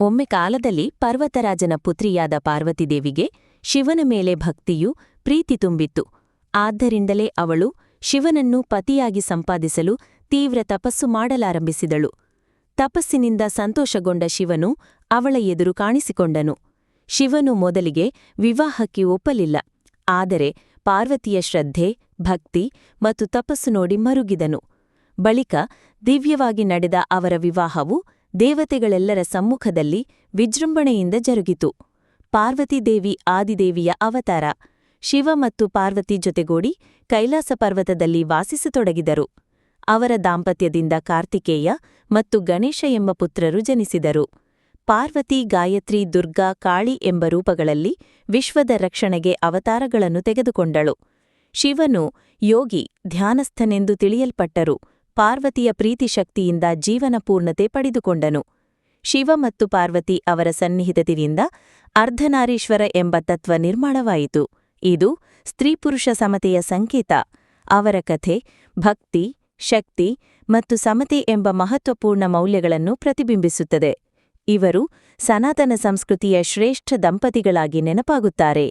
ಒಮ್ಮೆ ಕಾಲದಲ್ಲಿ ಪರ್ವತರಾಜನ ಪುತ್ರಿಯಾದ ಪಾರ್ವತಿದೇವಿಗೆ ಶಿವನ ಮೇಲೆ ಭಕ್ತಿಯೂ ಪ್ರೀತಿ ತುಂಬಿತ್ತು. ಆದ್ದರಿಂದಲೇ ಅವಳು ಶಿವನನ್ನು ಪತಿಯಾಗಿ ಸಂಪಾದಿಸಲು ತೀವ್ರ ತಪಸ್ಸು ಮಾಡಲಾರಂಭಿಸಿದಳು. ತಪಸ್ಸಿನಿಂದ ಸಂತೋಷಗೊಂಡ ಶಿವನು ಅವಳ ಎದುರು ಕಾಣಿಸಿಕೊಂಡನು. ಶಿವನು ಮೊದಲಿಗೆ ವಿವಾಹಕ್ಕೆ ಒಪ್ಪಲಿಲ್ಲ. ಆದರೆ ಪಾರ್ವತಿಯ ಶ್ರದ್ಧೆ, ಭಕ್ತಿ ಮತ್ತು ತಪಸ್ಸು ನೋಡಿ ಮರುಗಿದನು. ಬಳಿಕ ದಿವ್ಯವಾಗಿ ನಡೆದ ಅವರ ವಿವಾಹವು ದೇವತೆಗಳೆಲ್ಲರ ಸಮ್ಮುಖದಲ್ಲಿ ವಿಜೃಂಭಣೆಯಿಂದ ಜರುಗಿತು. ಪಾರ್ವತೀದೇವಿ ಆದಿದೇವಿಯ ಅವತಾರ. ಶಿವ ಮತ್ತು ಪಾರ್ವತಿ ಜೊತೆಗೂಡಿ ಕೈಲಾಸ ಪರ್ವತದಲ್ಲಿ ವಾಸಿಸತೊಡಗಿದರು. ಅವರ ದಾಂಪತ್ಯದಿಂದ ಕಾರ್ತಿಕೇಯ ಮತ್ತು ಗಣೇಶ ಎಂಬ ಪುತ್ರರು ಜನಿಸಿದರು. ಪಾರ್ವತಿ ಗಾಯತ್ರಿ, ದುರ್ಗಾ, ಕಾಳಿ ಎಂಬ ರೂಪಗಳಲ್ಲಿ ವಿಶ್ವದ ರಕ್ಷಣೆಗೆ ಅವತಾರಗಳನ್ನು ತೆಗೆದುಕೊಂಡಳು. ಶಿವನು ಯೋಗಿ, ಧ್ಯಾನಸ್ಥನೆಂದು ತಿಳಿಯಲ್ಪಟ್ಟರು. ಪಾರ್ವತಿಯ ಪ್ರೀತಿಶಕ್ತಿಯಿಂದ ಜೀವನ ಪೂರ್ಣತೆ ಪಡೆದುಕೊಂಡನು. ಶಿವ ಮತ್ತು ಪಾರ್ವತಿ ಅವರ ಸನ್ನಿಹಿತದಿಂದ ಅರ್ಧನಾರೀಶ್ವರ ಎಂಬ ತತ್ವ ನಿರ್ಮಾಣವಾಯಿತು. ಇದು ಸ್ತ್ರೀಪುರುಷ ಸಮತೆಯ ಸಂಕೇತ. ಅವರ ಕಥೆ ಭಕ್ತಿ, ಶಕ್ತಿ ಮತ್ತು ಸಮತೆ ಎಂಬ ಮಹತ್ವಪೂರ್ಣ ಮೌಲ್ಯಗಳನ್ನು ಪ್ರತಿಬಿಂಬಿಸುತ್ತದೆ. ಇವರು ಸನಾತನ ಸಂಸ್ಕೃತಿಯ ಶ್ರೇಷ್ಠ ದಂಪತಿಗಳಾಗಿ ನೆನಪಾಗುತ್ತಾರೆ.